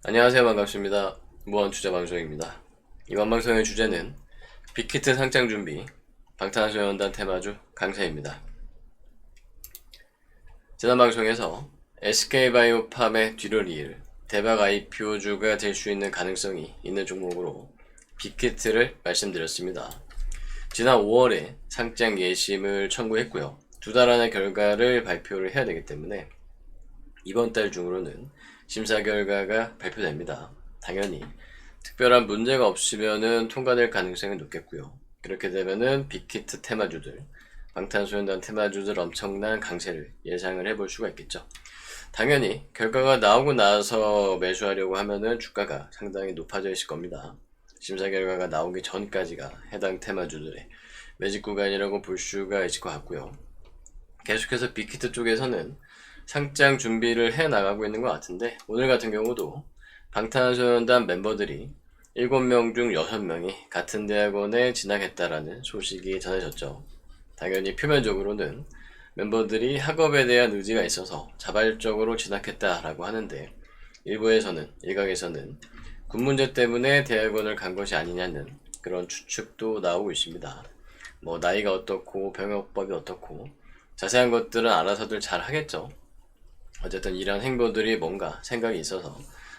안녕하세요. 반갑습니다. 무한투자방송입니다. 이번 방송의 주제는 빅히트 상장 준비, 방탄소년단 테마주 강세입니다. 지난 방송에서 SK바이오팜의 뒤를 이을 대박 IPO주가 될 수 있는 가능성이 있는 종목으로 빅히트를 말씀드렸습니다. 지난 5월에 상장 예심을 청구했고요. 2달 안에 결과를 발표를 해야 되기 때문에 이번 달 중으로는 심사 결과가 발표됩니다. 당연히 특별한 문제가 없으면은 통과될 가능성이 높겠고요. 그렇게 되면은 빅히트 테마주들, 방탄소년단 테마주들 엄청난 강세를 예상을 해볼 수가 있겠죠. 당연히 결과가 나오고 나서 매수하려고 하면은 주가가 상당히 높아져 있을 겁니다. 심사 결과가 나오기 전까지가 해당 테마주들의 매직 구간이라고 볼 수가 있을 것 같고요. 계속해서 빅히트 쪽에서는 상장 준비를 해 나가고 있는 것 같은데, 오늘 같은 경우도 방탄소년단 멤버들이 7명 중 6명이 같은 대학원에 진학했다라는 소식이 전해졌죠. 당연히 표면적으로는 멤버들이 학업에 대한 의지가 있어서 자발적으로 진학했다라고 하는데, 일각에서는 군 문제 때문에 대학원을 간 것이 아니냐는 그런 추측도 나오고 있습니다. 뭐 나이가 어떻고 병역법이 어떻고 자세한 것들은 알아서들 잘 하겠죠. 어쨌든 이런 행보들이 뭔가 생각이 있어서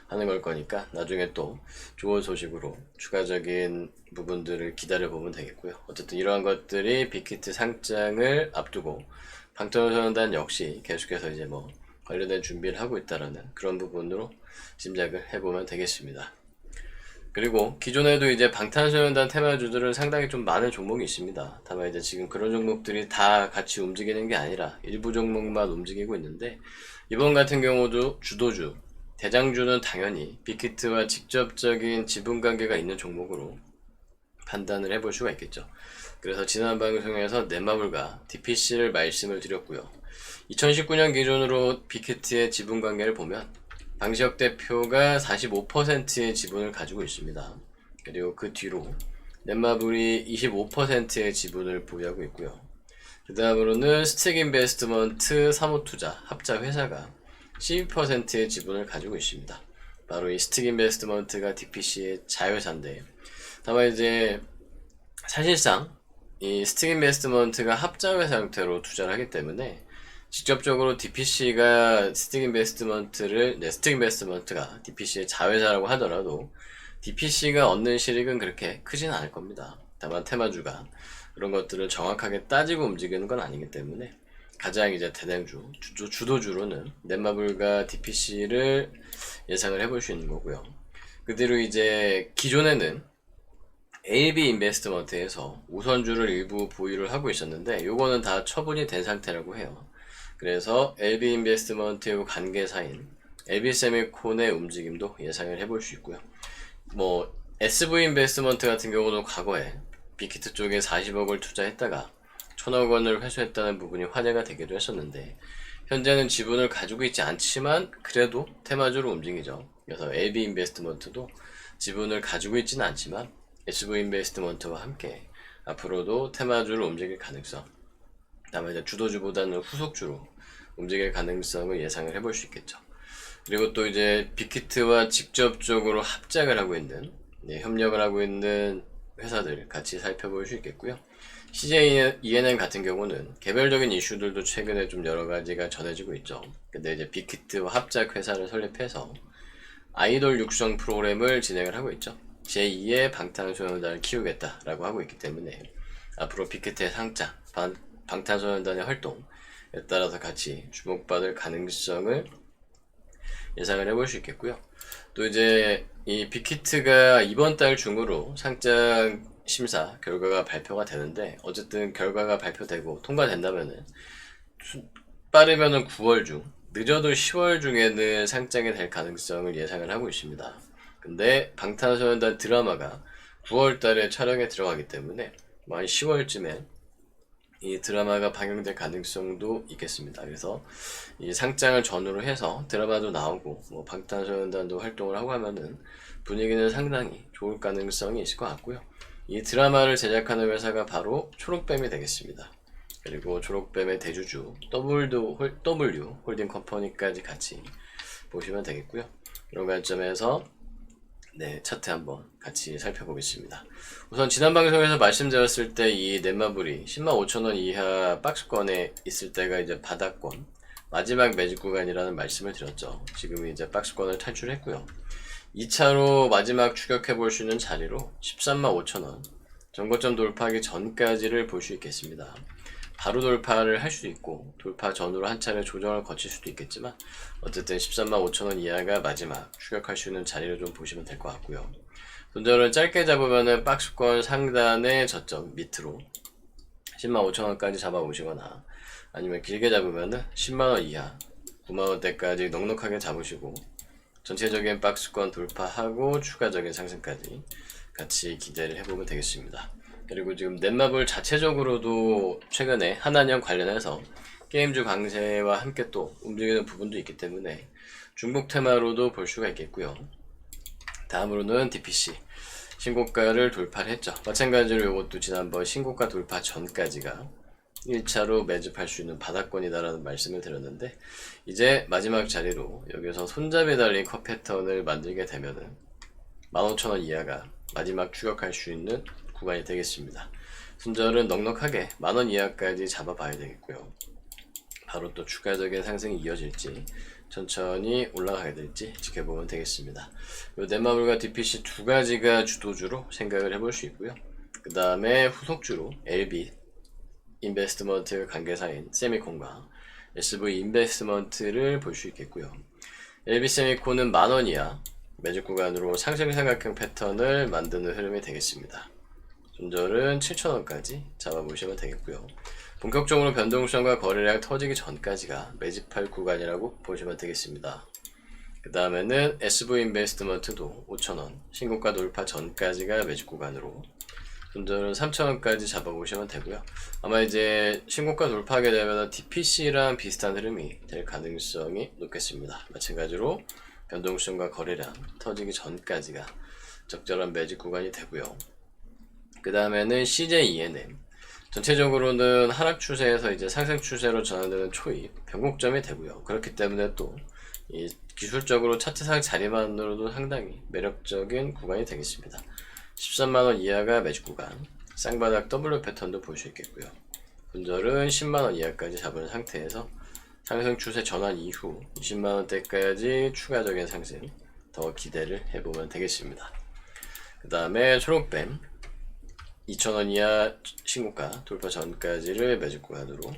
하는 걸 거니까 나중에 또 좋은 소식으로 추가적인 부분들을 기다려보면 되겠고요. 어쨌든 이러한 것들이 빅히트 상장을 앞두고 방탄소년단 역시 계속해서 이제 뭐 관련된 준비를 하고 있다라는 그런 부분으로 짐작을 해보면 되겠습니다. 그리고 기존에도 이제 방탄소년단 테마주들은 상당히 좀 많은 종목이 있습니다. 다만 이제 지금 그런 종목들이 다 같이 움직이는 게 아니라 일부 종목만 움직이고 있는데, 이번 같은 경우도 주도주, 대장주는 당연히 빅히트와 직접적인 지분 관계가 있는 종목으로 판단을 해볼 수가 있겠죠. 그래서 지난 방송에서 넷마블과 DPC를 말씀을 드렸고요. 2019년 기준으로 빅히트의 지분 관계를 보면 방시혁 대표가 45%의 지분을 가지고 있습니다. 그리고 그 뒤로 넷마블이 25%의 지분을 보유하고 있고요. 그 다음으로는 스틱인베스트먼트 사모투자 합작 회사가 12%의 지분을 가지고 있습니다. 바로 이 스틱인베스트먼트가 DPC의 자회사인데, 다만 이제 사실상 이 스틱인베스트먼트가 합자회 형태로 투자를 하기 때문에 직접적으로 DPC가 스틱인베스트먼트가 DPC의 자회사라고 하더라도 DPC가 얻는 실익은 그렇게 크지는 않을 겁니다. 다만 테마주가 그런 것들을 정확하게 따지고 움직이는 건 아니기 때문에 가장 이제 대장주, 주도주로는 넷마블과 DPC를 예상을 해볼 수 있는 거고요. 그 뒤로 이제 기존에는 AB 인베스트먼트에서 우선주를 일부 보유를 하고 있었는데, 요거는 다 처분이 된 상태라고 해요. 그래서 LB 인베스트먼트의 관계사인 LB세미콘의 움직임도 예상을 해볼 수 있고요. 뭐 SV 인베스트먼트 같은 경우도 과거에 빅히트 쪽에 40억을 투자했다가 1000억 원을 회수했다는 부분이 화제가 되기도 했었는데, 현재는 지분을 가지고 있지 않지만 그래도 테마주로 움직이죠. 그래서 LB 인베스트먼트도 지분을 가지고 있지는 않지만 SV 인베스트먼트와 함께 앞으로도 테마주로 움직일 가능성, 다음에 이제 주도주보다는 후속주로 움직일 가능성을 예상을 해볼 수 있겠죠. 그리고 또 이제 빅히트와 직접적으로 합작을 하고 있는, 협력을 하고 있는 회사들 같이 살펴볼 수 있겠고요. CJ ENM 같은 경우는 개별적인 이슈들도 최근에 좀 여러 가지가 전해지고 있죠. 근데 이제 빅히트와 합작 회사를 설립해서 아이돌 육성 프로그램을 진행을 하고 있죠. 제2의 방탄소년단을 키우겠다라고 하고 있기 때문에 앞으로 빅히트의 상장, 방탄소년단의 활동에 따라서 같이 주목받을 가능성을 예상을 해볼 수 있겠고요. 또 이제 이 빅히트가 이번 달 중으로 상장 심사 결과가 발표가 되는데, 어쨌든 결과가 발표되고 통과된다면은 빠르면은 9월 중, 늦어도 10월 중에는 상장이 될 가능성을 예상을 하고 있습니다. 근데 방탄소년단 드라마가 9월 달에 촬영에 들어가기 때문에 한 10월쯤에 이 드라마가 방영될 가능성도 있겠습니다. 그래서 이 상장을 전후로 해서 드라마도 나오고 뭐 방탄소년단도 활동을 하고 하면은 분위기는 상당히 좋을 가능성이 있을 것 같고요. 이 드라마를 제작하는 회사가 바로 초록뱀이 되겠습니다. 그리고 초록뱀의 대주주 W 홀딩 컴퍼니까지 같이 보시면 되겠고요. 이런 관점에서 차트 한번 같이 살펴보겠습니다. 우선 지난 방송에서 말씀드렸을 때 이 넷마블이 105,000원 이하 박스권에 있을 때가 이제 바닥권 마지막 매직 구간이라는 말씀을 드렸죠. 지금은 이제 박스권을 탈출했고요. 2차로 마지막 추격해 볼 수 있는 자리로 135,000원 전고점 돌파하기 전까지를 볼 수 있겠습니다. 바로 돌파를 할 수도 있고 돌파 전후로 한 차례 조정을 거칠 수도 있겠지만 어쨌든 135,000원 이하가 마지막 추격할 수 있는 자리를 좀 보시면 될 것 같고요. 손절은 짧게 잡으면은 박스권 상단의 저점 밑으로 105,000원까지 잡아보시거나 아니면 길게 잡으면은 10만원 이하 9만원대까지 넉넉하게 잡으시고 전체적인 박스권 돌파하고 추가적인 상승까지 같이 기대를 해보면 되겠습니다. 그리고 지금 넷마블 자체적으로도 최근에 한한령 관련해서 게임주 강세와 함께 또 움직이는 부분도 있기 때문에 중국 테마로도 볼 수가 있겠고요. 다음으로는 DPC 신고가를 돌파를 했죠. 마찬가지로 이것도 지난번 신고가 돌파 전까지가 1차로 매집할 수 있는 바닥권이다라는 말씀을 드렸는데 이제 마지막 자리로 여기서 손잡이 달린 컷 패턴을 만들게 되면은 15,000원 이하가 마지막 추격할 수 있는 구간이 되겠습니다. 손절은 넉넉하게 만원 이하까지 잡아봐야 되겠고요. 바로 또 추가적인 상승이 이어질지 천천히 올라가게 될지 지켜보면 되겠습니다. 요 넷마블과 DPC 두 가지가 주도주로 생각을 해볼 수 있고요. 그 다음에 후속주로 LB 인베스트먼트 관계사인 세미콘과 SV 인베스트먼트를 볼 수 있겠고요. LB 세미콘은 만원 이하 매직 구간으로 상승 삼각형 패턴을 만드는 흐름이 되겠습니다. 손절은 7,000원까지 잡아보시면 되겠고요. 본격적으로 변동성과 거래량 터지기 전까지가 매집할 구간이라고 보시면 되겠습니다. 그 다음에는 SV 인베스트먼트도 5,000원 신고가 돌파 전까지가 매집 구간으로 손절은 3,000원까지 잡아보시면 되고요. 아마 이제 신고가 돌파하게 되면 DPC랑 비슷한 흐름이 될 가능성이 높겠습니다. 마찬가지로 변동성과 거래량 터지기 전까지가 적절한 매직 구간이 되고요. 그 다음에는 CJENM 전체적으로는 하락 추세에서 이제 상승 추세로 전환되는 초입 변곡점이 되고요. 그렇기 때문에 또 이 기술적으로 차트상 자리만으로도 상당히 매력적인 구간이 되겠습니다. 13만원 이하가 매직 구간 쌍바닥 W 패턴도 볼 수 있겠고요. 손절은 10만원 이하까지 잡은 상태에서 상승 추세 전환 이후 20만원대까지 추가적인 상승 더 기대를 해보면 되겠습니다. 그 다음에 초록뱀 2,000원 이하 신고가 돌파 전까지를 매직 구간으로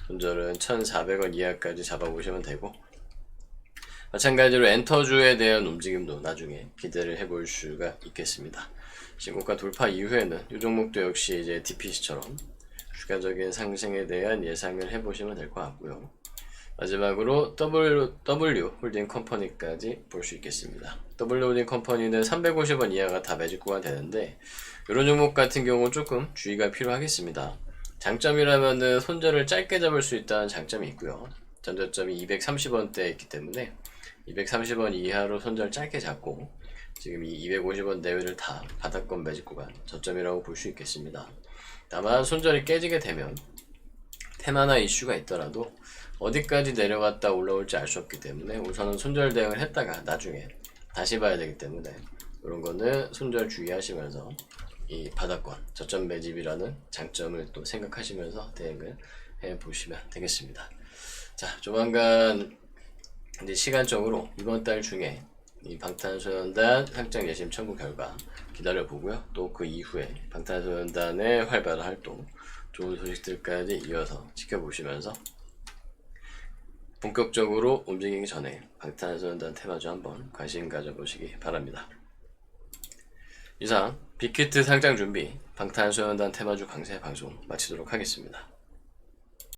손절은 1,400원 이하까지 잡아보시면 되고 마찬가지로 엔터주에 대한 움직임도 나중에 기대를 해볼 수가 있겠습니다. 신고가 돌파 이후에는 이 종목도 역시 이제 DPC처럼 추가적인 상승에 대한 예상을 해보시면 될 것 같고요. 마지막으로 W 홀딩 컴퍼니까지 볼 수 있겠습니다. W 홀딩 컴퍼니는 350원 이하가 다 매직 구간 되는데 이런 종목 같은 경우 조금 주의가 필요하겠습니다. 장점이라면은 손절을 짧게 잡을 수 있다는 장점이 있고요. 전저점이 230원대에 있기 때문에 230원 이하로 손절 짧게 잡고 지금 이 250원 내외를 다 바닥권 매직 구간 저점이라고 볼 수 있겠습니다. 다만 손절이 깨지게 되면 테마나 이슈가 있더라도 어디까지 내려갔다 올라올지 알 수 없기 때문에 우선은 손절 대응을 했다가 나중에 다시 봐야 되기 때문에 이런 거는 손절 주의하시면서 이 바닥권 저점 매집이라는 장점을 또 생각하시면서 대응을 해 보시면 되겠습니다. 자, 조만간 이제 시간적으로 이번 달 중에 이 방탄소년단 상장 예심 청구 결과 기다려 보고요. 또 그 이후에 방탄소년단의 활발한 활동, 좋은 소식들까지 이어서 지켜보시면서 본격적으로 움직이기 전에 방탄소년단 테마주 한번 관심 가져보시기 바랍니다. 이상 빅히트 상장 준비 방탄소년단 테마주 강세 방송 마치도록 하겠습니다.